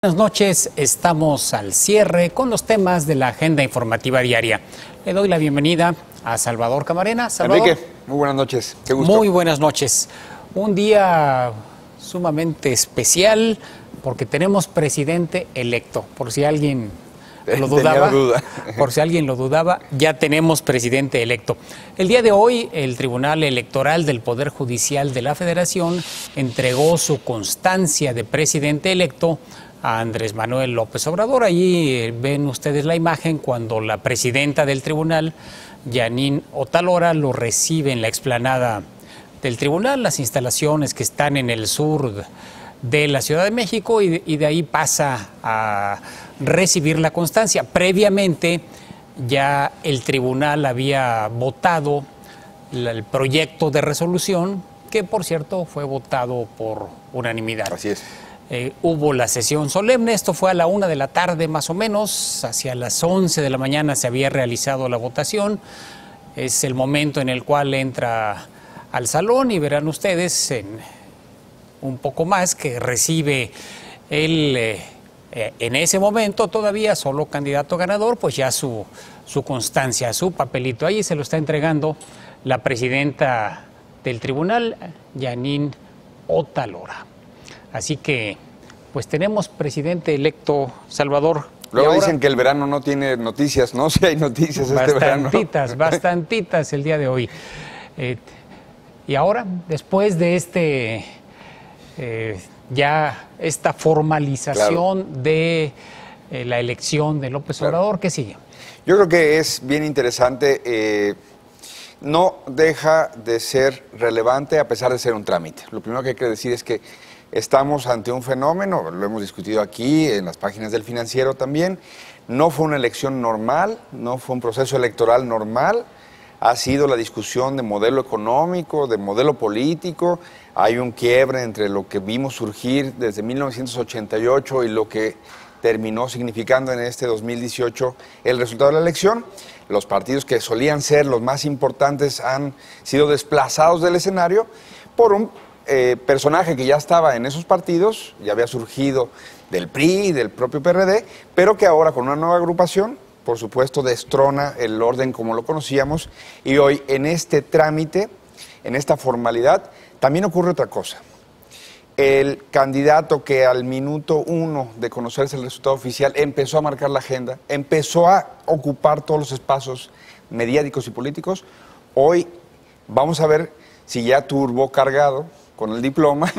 Buenas noches, estamos al cierre con los temas de la agenda informativa diaria. Le doy la bienvenida a Salvador Camarena. Salvador. Enrique, muy buenas noches, qué gusto. Muy buenas noches. Un día sumamente especial porque tenemos presidente electo. Por si alguien lo dudaba, por si alguien lo dudaba, ya tenemos presidente electo. El día de hoy, el Tribunal Electoral del Poder Judicial de la Federación entregó su constancia de presidente electo a Andrés Manuel López Obrador. Allí ven ustedes la imagen cuando la presidenta del tribunal, Jeanine Otalora, lo recibe en la explanada del tribunal, las instalaciones que están en el sur de la Ciudad de México, y de ahí pasa a recibir la constancia. Previamente ya el tribunal había votado el proyecto de resolución, que por cierto fue votado por unanimidad. Así es. Hubo la sesión solemne, esto fue a la 1 de la tarde más o menos, hacia las 11 de la mañana se había realizado la votación. Es el momento en el cual entra al salón y verán ustedes en un poco más que recibe él, en ese momento todavía solo candidato ganador, pues ya su constancia, su papelito. Ahí se lo está entregando la presidenta del tribunal, Jeanine Otalora. Así que, pues tenemos presidente electo, Salvador. Luego dicen que el verano no tiene noticias, ¿no? Sí hay noticias este verano. Bastantitas el día de hoy. Y ahora, después de ya esta formalización de la elección de López Obrador, ¿qué sigue? Yo creo que es bien interesante. No deja de ser relevante a pesar de ser un trámite. Lo primero que hay que decir es que estamos ante un fenómeno, lo hemos discutido aquí, en las páginas del Financiero también. No fue una elección normal, no fue un proceso electoral normal. Ha sido la discusión de modelo económico, de modelo político. Hay un quiebre entre lo que vimos surgir desde 1988 y lo que terminó significando en este 2018 el resultado de la elección. Los partidos que solían ser los más importantes han sido desplazados del escenario por un personaje que ya estaba en esos partidos, ya había surgido del PRI y del propio PRD, pero que ahora con una nueva agrupación, por supuesto, destrona el orden como lo conocíamos, y hoy en este trámite, en esta formalidad, también ocurre otra cosa. El candidato que al minuto 1 de conocerse el resultado oficial empezó a marcar la agenda, empezó a ocupar todos los espacios mediáticos y políticos, hoy vamos a ver si ya turbocargado con el diploma,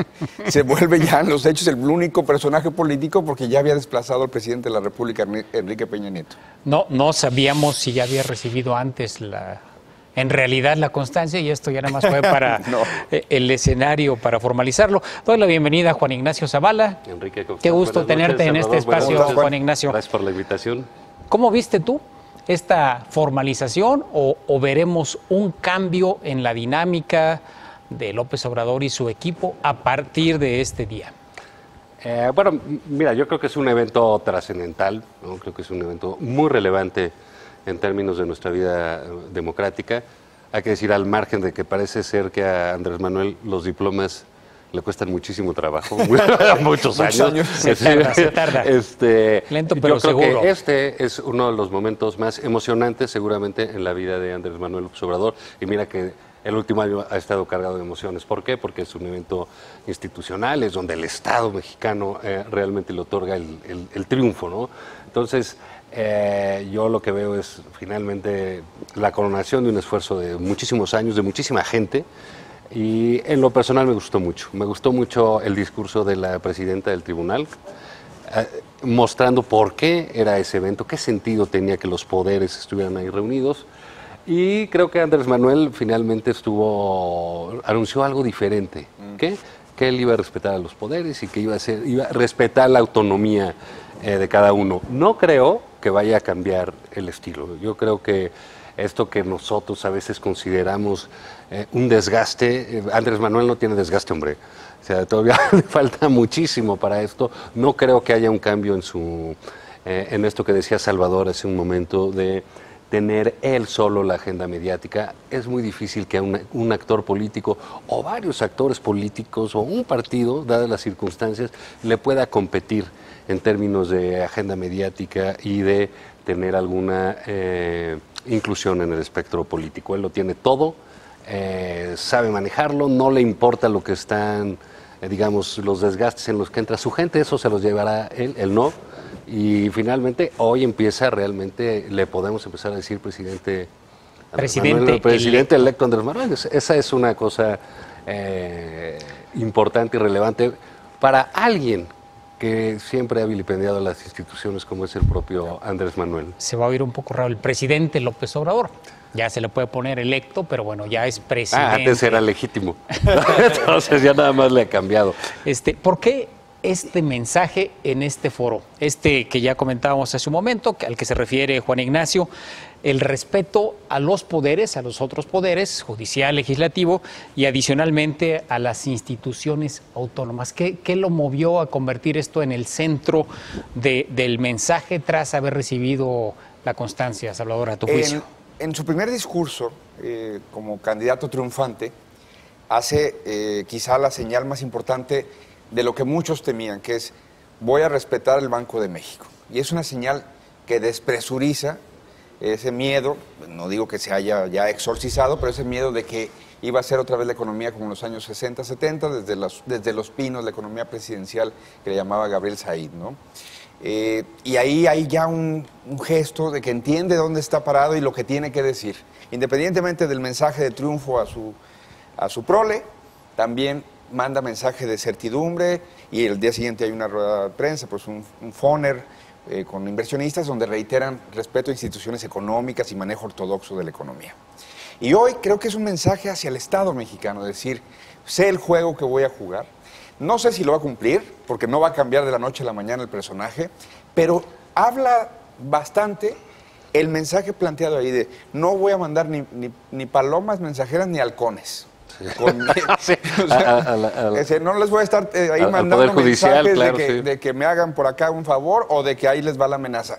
se vuelve ya en los hechos el único personaje político porque ya había desplazado al presidente de la República, Enrique Peña Nieto. No sabíamos si ya había recibido antes en realidad la constancia, y esto ya nada más fue para el escenario para formalizarlo. Doy la bienvenida a Juan Ignacio Zavala. Enrique, qué gusto tenerte en este espacio, Juan Ignacio. Gracias por la invitación. ¿Cómo viste tú esta formalización o veremos un cambio en la dinámica de López Obrador y su equipo a partir de este día? Bueno, mira, yo creo que es un evento trascendental, ¿no? Creo que es un evento muy relevante en términos de nuestra vida democrática. Hay que decir, al margen de que parece ser que a Andrés Manuel los diplomas le cuestan muchísimo trabajo, muchos años. Se tarda. Lento pero yo creo seguro. Que este es uno de los momentos más emocionantes seguramente en la vida de Andrés Manuel López Obrador, y mira que el último año ha estado cargado de emociones. ¿Por qué? Porque es un evento institucional, es donde el Estado mexicano realmente le otorga el triunfo, ¿no? Entonces, yo lo que veo es finalmente la coronación de un esfuerzo de muchísimos años, de muchísima gente, y en lo personal me gustó mucho. Me gustó mucho el discurso de la presidenta del tribunal, mostrando por qué era ese evento, qué sentido tenía que los poderes estuvieran ahí reunidos. Y creo que Andrés Manuel finalmente anunció algo diferente, que él iba a respetar a los poderes y que iba a respetar la autonomía de cada uno. No creo que vaya a cambiar el estilo. Yo creo que esto que nosotros a veces consideramos un desgaste, Andrés Manuel no tiene desgaste, hombre. O sea, todavía le falta muchísimo para esto. No creo que haya un cambio en esto que decía Salvador hace un momento de tener él solo la agenda mediática. Es muy difícil que un actor político o varios actores políticos o un partido, dadas las circunstancias, le pueda competir en términos de agenda mediática y de tener alguna inclusión en el espectro político. Él lo tiene todo, sabe manejarlo, no le importa lo que están, digamos, los desgastes en los que entra su gente, eso se los llevará él no. Y finalmente hoy empieza realmente, le podemos empezar a decir presidente electo Andrés Manuel. Esa es una cosa importante y relevante para alguien que siempre ha vilipendiado a las instituciones como es el propio Andrés Manuel. Se va a oír un poco raro, el presidente López Obrador. Ya se le puede poner electo, pero bueno, ya es presidente. Antes era legítimo. Entonces ya nada más le ha cambiado. ¿Por qué este mensaje en este foro? Que ya comentábamos hace un momento, al que se refiere Juan Ignacio, el respeto a los poderes, a los otros poderes, judicial, legislativo, y adicionalmente a las instituciones autónomas. ¿Qué lo movió a convertir esto en el centro del mensaje tras haber recibido la constancia, Salvador, a tu juicio? En su primer discurso, como candidato triunfante, hace quizá la señal más importante de lo que muchos temían, que es: voy a respetar el Banco de México. Y es una señal que despresuriza ese miedo, no digo que se haya ya exorcizado, pero ese miedo de que iba a ser otra vez la economía como en los años 60, 70, desde los pinos, la economía presidencial que le llamaba Gabriel Said, ¿no? Y ahí hay ya un gesto de que entiende dónde está parado y lo que tiene que decir. Independientemente del mensaje de triunfo a su prole, también manda mensaje de certidumbre, y el día siguiente hay una rueda de prensa, pues un foner con inversionistas donde reiteran respeto a instituciones económicas y manejo ortodoxo de la economía. Y hoy creo que es un mensaje hacia el Estado mexicano, es decir, sé el juego que voy a jugar. No sé si lo va a cumplir, porque no va a cambiar de la noche a la mañana el personaje, pero habla bastante el mensaje planteado ahí de: no voy a mandar ni palomas mensajeras ni halcones. Sí. No les voy a estar ahí mandando mensajes de que me hagan por acá un favor o de que ahí les va la amenaza.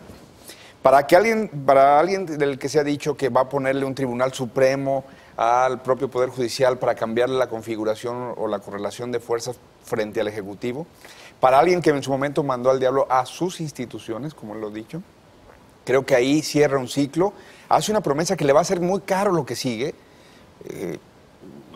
Para alguien del que se ha dicho que va a ponerle un tribunal supremo al propio Poder Judicial para cambiarle la configuración o la correlación de fuerzas frente al Ejecutivo, para alguien que en su momento mandó al diablo a sus instituciones, como lo he dicho, creo que ahí cierra un ciclo, hace una promesa que le va a ser muy caro lo que sigue.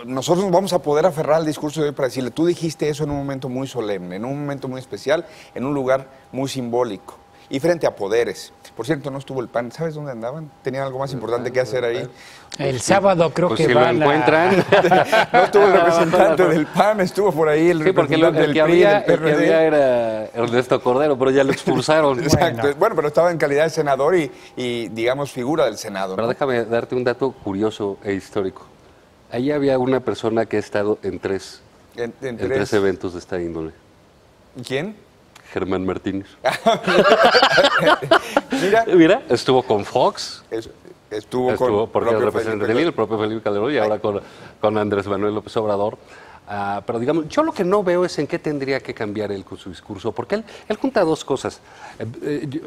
Nosotros nos vamos a poder aferrar al discurso de hoy para decirle: tú dijiste eso en un momento muy solemne, en un momento muy especial, en un lugar muy simbólico y frente a poderes. Por cierto, no estuvo el PAN. ¿Sabes dónde andaban? ¿Tenían algo más importante que hacer ahí? El sábado creo que si van lo encuentran. No estuvo el representante del PAN, estuvo por ahí el representante del PRI, del PRD. El que había era Ernesto Cordero, pero ya lo expulsaron. Exacto. Bueno, pero estaba en calidad de senador y digamos, figura del Senado, Pero ¿no? déjame darte un dato curioso e histórico. Ahí había una persona que ha estado en tres eventos de esta índole. ¿Quién? Germán Martínez. Mira, estuvo con Fox. Estuvo porque el representante del propio Felipe Calderón, y ahora con Andrés Manuel López Obrador. Pero digamos, yo lo que no veo es en qué tendría que cambiar él con su discurso, porque él junta dos cosas.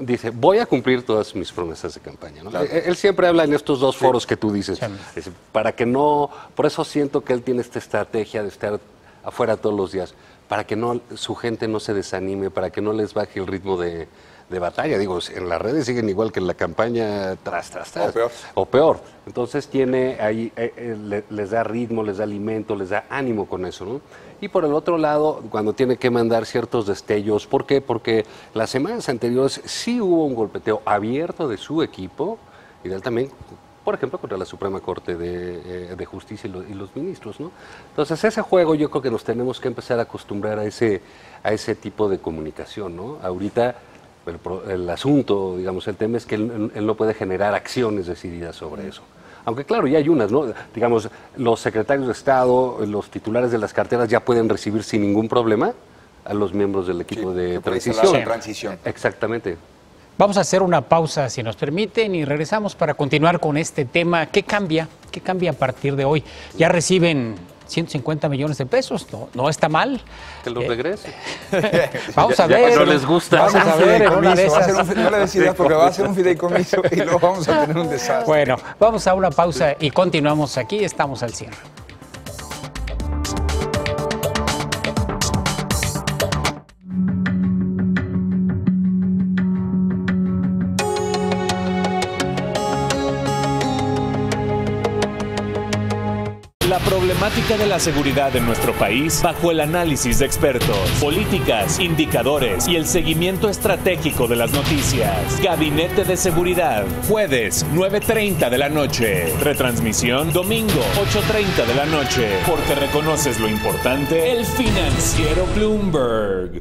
Dice: voy a cumplir todas mis promesas de campaña, ¿no? Claro. Él siempre habla en estos dos foros que tú dices. Dice, para que no, por eso siento que él tiene esta estrategia de estar afuera todos los días, para que no su gente no se desanime, para que no les baje el ritmo de batalla. Digo, en las redes siguen igual que en la campaña tras. O peor. Entonces tiene ahí, les da ritmo, les da alimento, les da ánimo con eso, ¿no? Y por el otro lado, cuando tiene que mandar ciertos destellos, ¿por qué? Porque las semanas anteriores sí hubo un golpeteo abierto de su equipo y de él también, por ejemplo, contra la Suprema Corte de Justicia y los ministros, ¿no? Entonces, ese juego yo creo que nos tenemos que empezar a acostumbrar a ese tipo de comunicación, ¿no? Ahorita el asunto, digamos, el tema es que él no puede generar acciones decididas sobre eso. Aunque claro, ya hay unas, ¿no? Digamos, los secretarios de Estado, los titulares de las carteras ya pueden recibir sin ningún problema a los miembros del equipo de transición. Exactamente. Vamos a hacer una pausa, si nos permiten, y regresamos para continuar con este tema. ¿Qué cambia? ¿Qué cambia a partir de hoy? Ya reciben 150 millones de pesos, no está mal. Que los regrese. Vamos a ver. No les gusta. Vamos a ver en una de esas. No le decidas porque va a ser un fideicomiso y luego vamos a tener un desastre. Bueno, vamos a una pausa y continuamos aquí, estamos al cierre. La problemática de la seguridad en nuestro país bajo el análisis de expertos, políticas, indicadores y el seguimiento estratégico de las noticias. Gabinete de Seguridad, jueves 9:30 de la noche. Retransmisión domingo 8:30 de la noche. Porque reconoces lo importante, el financiero Bloomberg.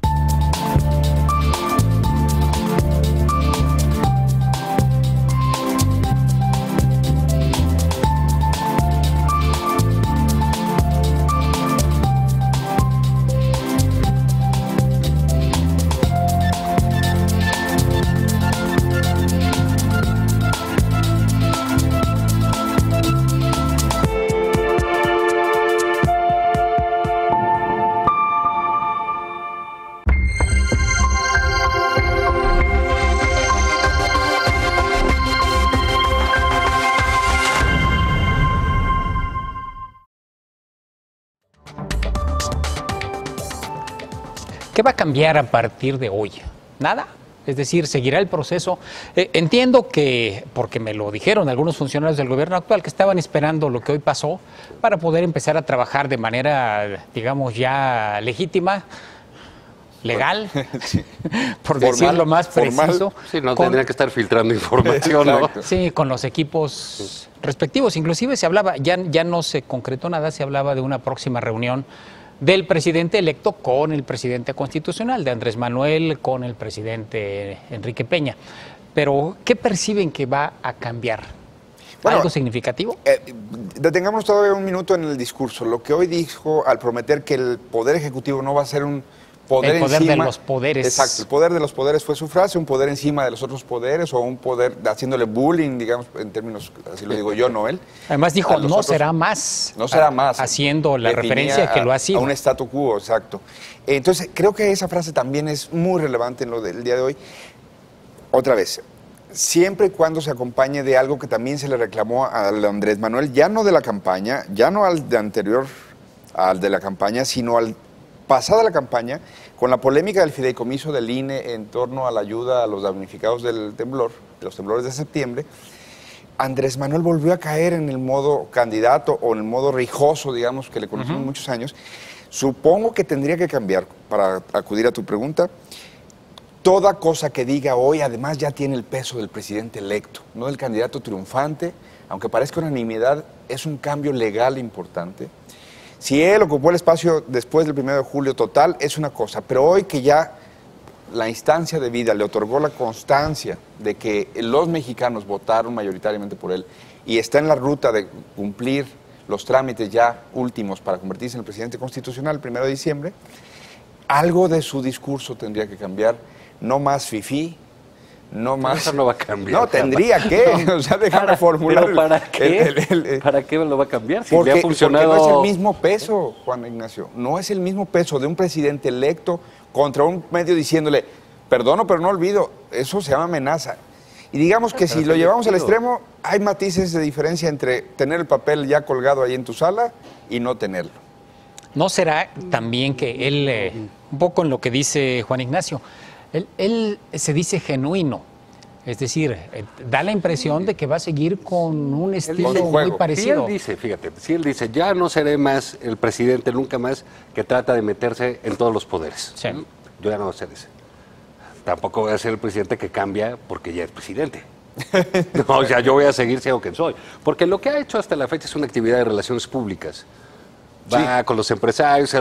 ¿Qué va a cambiar a partir de hoy? Nada. Es decir, seguirá el proceso. Entiendo que, porque me lo dijeron algunos funcionarios del gobierno actual, que estaban esperando lo que hoy pasó para poder empezar a trabajar de manera, digamos, ya legítima, legal, sí. Por formal, decirlo más preciso. Sí, no tendría que estar filtrando información, ¿no? Sí, con los equipos respectivos. Inclusive se hablaba, ya no se concretó nada, se hablaba de una próxima reunión del presidente electo con el presidente constitucional, de Andrés Manuel con el presidente Enrique Peña. Pero, ¿qué perciben que va a cambiar? Bueno, ¿algo significativo? Detengámonos todavía un minuto en el discurso. Lo que hoy dijo al prometer que el Poder Ejecutivo no va a ser un poder encima. El poder encima, de los poderes. Exacto, el poder de los poderes fue su frase, un poder encima de los otros poderes o un poder haciéndole bullying, digamos, en términos, así lo digo yo, no él. Además dijo, no será más. No será más. Haciendo la referencia que lo ha sido. A un statu quo, exacto. Entonces, creo que esa frase también es muy relevante en lo del día de hoy. Otra vez, siempre y cuando se acompañe de algo que también se le reclamó al Andrés Manuel, ya no de la campaña, ya no al de anterior, al de la campaña, sino al pasada la campaña, con la polémica del fideicomiso del INE en torno a la ayuda a los damnificados del temblor, de los temblores de septiembre, Andrés Manuel volvió a caer en el modo candidato o en el modo rijoso, digamos, que le conocimos muchos años. Supongo que tendría que cambiar, para acudir a tu pregunta. Toda cosa que diga hoy, además, ya tiene el peso del presidente electo, no del candidato triunfante. Aunque parezca unanimidad, es un cambio legal importante. Si él ocupó el espacio después del 1 de julio total, es una cosa. Pero hoy que ya la instancia de vida le otorgó la constancia de que los mexicanos votaron mayoritariamente por él y está en la ruta de cumplir los trámites ya últimos para convertirse en el presidente constitucional el 1 de diciembre, algo de su discurso tendría que cambiar. No más fifí, no más. Eso no va a cambiar. No, tendría que. O sea, déjame formular. ¿Pero para qué? ¿Para qué lo va a cambiar? Si porque, le ha funcionado. Porque no es el mismo peso, Juan Ignacio. No es el mismo peso de un presidente electo contra un medio diciéndole, perdono, pero no olvido. Eso se llama amenaza. Y digamos que si lo llevamos al extremo, hay matices de diferencia entre tener el papel ya colgado ahí en tu sala y no tenerlo. ¿No será también que él, un poco en lo que dice Juan Ignacio, él se dice genuino? Es decir, da la impresión de que va a seguir con un estilo muy parecido. Si él dice, ya no seré más el presidente, nunca más, que trata de meterse en todos los poderes. Sí. Yo ya no voy a ser ese. Tampoco voy a ser el presidente que cambia porque ya es presidente. No, o sea, yo voy a seguir siendo quien soy. Porque lo que ha hecho hasta la fecha es una actividad de relaciones públicas. Va con los empresarios,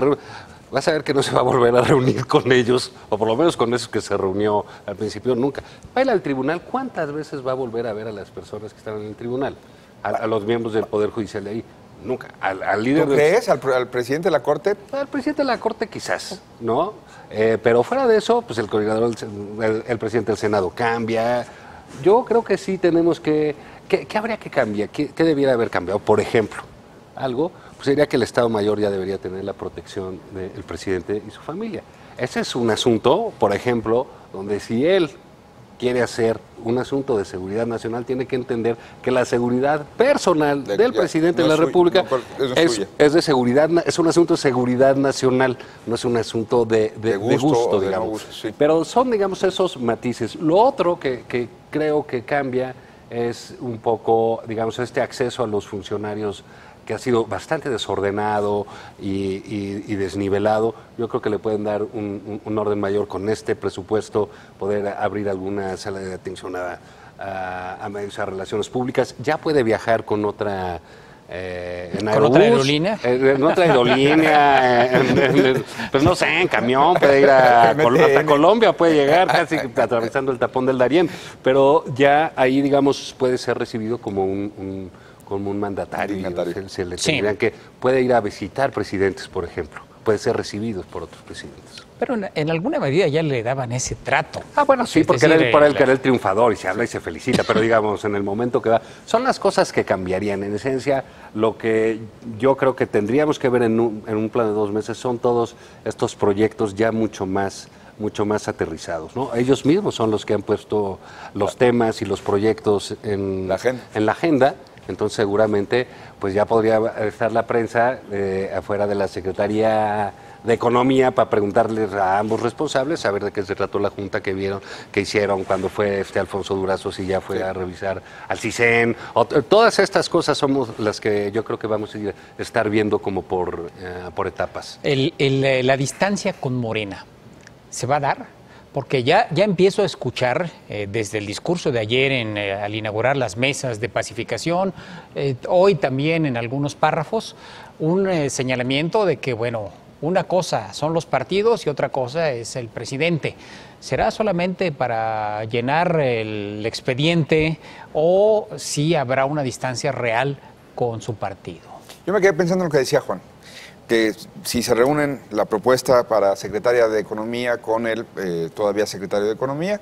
vas a ver que no se va a volver a reunir con ellos, o por lo menos con esos que se reunió al principio, nunca. Va a ir al tribunal, ¿cuántas veces va a volver a ver a las personas que están en el tribunal? A los miembros del Poder Judicial de ahí. Nunca. Al líder. ¿Tú crees? ¿Al presidente de la Corte? Al presidente de la Corte quizás, ¿no? Pero fuera de eso, pues el coordinador, el presidente del Senado cambia. Yo creo que sí tenemos que... ¿Qué habría que cambiar? ¿Qué debiera haber cambiado? Por ejemplo, algo pues diría que el Estado Mayor ya debería tener la protección del presidente y su familia. Ese es un asunto, por ejemplo, donde si él quiere hacer un asunto de seguridad nacional, tiene que entender que la seguridad personal del presidente de la República es de seguridad, es un asunto de seguridad nacional, no es un asunto de gusto, digamos. No gusto, sí. Pero son, digamos, esos matices. Lo otro que creo que cambia es un poco, digamos, este acceso a los funcionarios que ha sido bastante desordenado y desnivelado. Yo creo que le pueden dar un orden mayor con este presupuesto, poder abrir alguna sala de atención a medios, a relaciones públicas. Ya puede viajar con otra... ¿Con otra aerolínea? En otra aerolínea, pues no sé, en camión, puede ir hasta Colombia, puede llegar casi atravesando el tapón del Darién, pero ya ahí, digamos, puede ser recibido como un mandatario. Se le tendrían que puede ir a visitar presidentes, por ejemplo, puede ser recibido por otros presidentes. Pero en alguna medida ya le daban ese trato. Bueno, sí, porque era el triunfador y se habla y se felicita, pero digamos, en el momento que va... Son las cosas que cambiarían. En esencia, lo que yo creo que tendríamos que ver en un plan de 2 meses son todos estos proyectos ya mucho más aterrizados, ¿no? Ellos mismos son los que han puesto los temas y los proyectos en la agenda. Entonces seguramente pues ya podría estar la prensa afuera de la Secretaría de Economía para preguntarles a ambos responsables, a ver de qué se trató la junta que hicieron cuando fue Alfonso Durazo, si ya fue a revisar al CISEN. Todas estas cosas somos las que yo creo que vamos a estar viendo como por etapas. La distancia con Morena, ¿se va a dar? Porque ya empiezo a escuchar desde el discurso de ayer al inaugurar las mesas de pacificación, hoy también en algunos párrafos, un señalamiento de que, bueno, una cosa son los partidos y otra cosa es el presidente. ¿Será solamente para llenar el expediente o sí habrá una distancia real con su partido? Yo me quedé pensando en lo que decía Juan, que si se reúnen la propuesta para secretaria de Economía con el todavía secretario de Economía,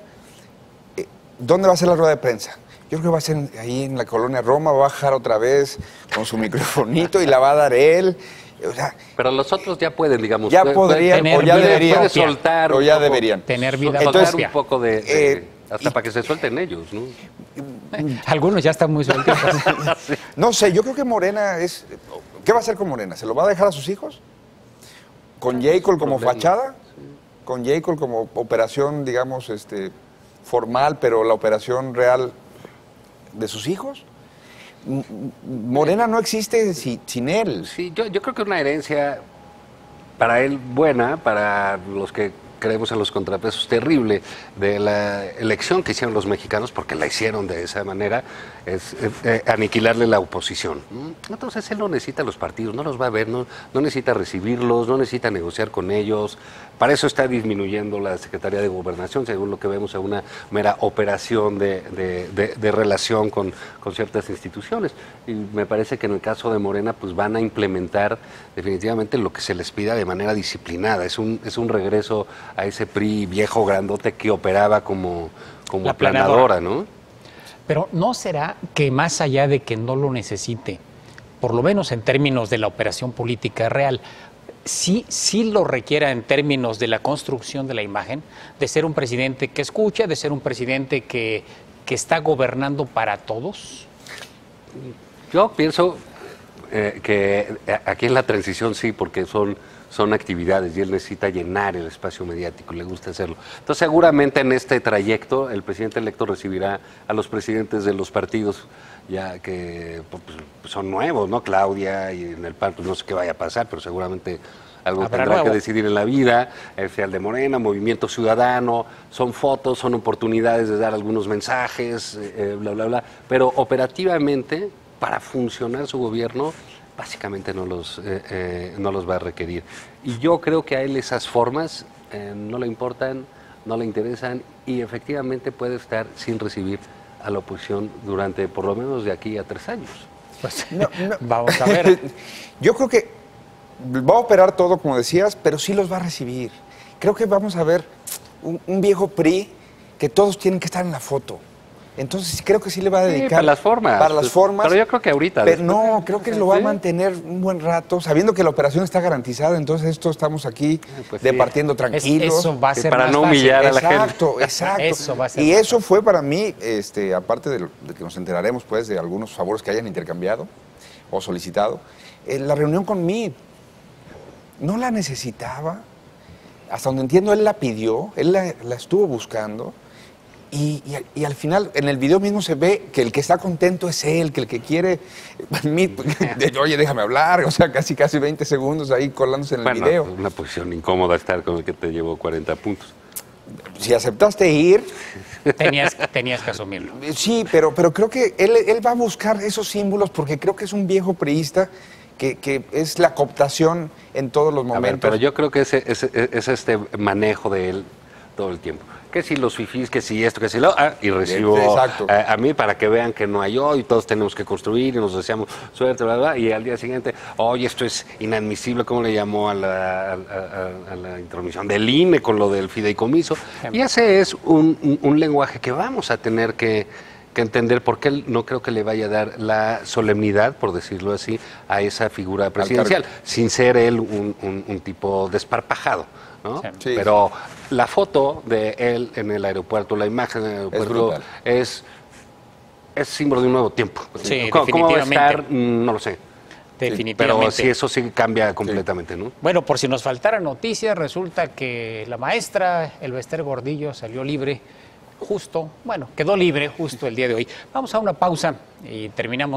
¿dónde va a ser la rueda de prensa? Yo creo que va a ser ahí en la colonia Roma, va a bajar otra vez con su microfonito y la va a dar él. O sea, pero los otros ya pueden, digamos, ya podrían o ya deberían soltar o ya deberían tener vida propia. Un poco hasta para que se suelten ellos, ¿no? Algunos ya están muy sueltos. Sí. No sé, yo creo que Morena es... ¿Qué va a hacer con Morena? ¿Se lo va a dejar a sus hijos? ¿Con Jacob como fachada? Sí. ¿Con Jacob como operación, digamos, formal, pero la operación real de sus hijos? Morena no existe sin él. Sí, yo creo que es una herencia para él buena, para los que creemos en los contrapesos, terrible de la elección que hicieron los mexicanos, porque la hicieron de esa manera, es aniquilarle la oposición. Entonces él no necesita los partidos, no los va a ver, no necesita recibirlos, no necesita negociar con ellos. Para eso está disminuyendo la Secretaría de Gobernación, según lo que vemos, a una mera operación de relación con ciertas instituciones. Y me parece que en el caso de Morena pues van a implementar definitivamente lo que se les pida de manera disciplinada. Es un regreso a ese PRI viejo grandote que operaba como aplanadora, ¿no? Pero ¿no será que más allá de que no lo necesite, por lo menos en términos de la operación política real, sí lo requiera en términos de la construcción de la imagen, de ser un presidente que escucha, de ser un presidente que está gobernando para todos? Yo pienso que aquí en la transición sí, porque son actividades y él necesita llenar el espacio mediático, le gusta hacerlo. Entonces seguramente en este trayecto el presidente electo recibirá a los presidentes de los partidos ya que pues, son nuevos, ¿no? Claudia, y en el PAN pues, no sé qué vaya a pasar, pero seguramente algo tendrá que decidir en la vida. El FEAL de Morena, Movimiento Ciudadano, son fotos, son oportunidades de dar algunos mensajes, bla, bla, bla, pero operativamente, para funcionar su gobierno, básicamente no los va a requerir. Y yo creo que a él esas formas no le importan, no le interesan y efectivamente puede estar sin recibir a la oposición durante por lo menos de aquí a 3 años. Pues, vamos a ver. Yo creo que va a operar todo, como decías, pero sí los va a recibir. Creo que vamos a ver un viejo PRI que todos tienen que estar en la foto. Entonces creo que sí le va a dedicar. Para las formas. Para las formas. Pero yo creo que ahorita. Pero no, creo que lo va a mantener un buen rato, sabiendo que la operación está garantizada. Entonces estamos aquí departiendo tranquilos. Eso va a ser para más no humillar fácil. a la gente. Exacto. Eso va a ser y más eso fue para mí, aparte de que nos enteraremos pues de algunos favores que hayan intercambiado o solicitado, la reunión con mí no la necesitaba. Hasta donde entiendo, él la pidió, él la estuvo buscando. Y al final, en el video mismo se ve que el que está contento es él, que el que quiere, oye, déjame hablar, o sea, casi 20 segundos ahí colándose en el video. Una posición incómoda estar con el que te llevó 40 puntos. Si aceptaste ir... Tenías que asumirlo. Sí, pero creo que él va a buscar esos símbolos porque creo que es un viejo priista que es la cooptación en todos los momentos. A ver, pero yo creo que es este manejo de él todo el tiempo. Que si los fifís, que si esto, que si lo... y recibo a mí para que vean que no hay yo y todos tenemos que construir y nos deseamos suerte, bla, bla, y al día siguiente, oye, esto es inadmisible, ¿cómo le llamó a la intromisión del INE con lo del fideicomiso? Y ese es un lenguaje que vamos a tener que entender, porque él no creo que le vaya a dar la solemnidad, por decirlo así, a esa figura presidencial, sin ser él un tipo desparpajado, ¿no? Sí. Pero la foto de él en el aeropuerto, la imagen en el aeropuerto es símbolo de un nuevo tiempo. Sí, ¿Cómo va a estar? No lo sé. Definitivamente. Pero sí, eso sí cambia completamente, ¿no? Bueno, por si nos faltara noticias, resulta que la maestra Elbester Gordillo salió libre quedó libre justo el día de hoy. Vamos a una pausa y terminamos.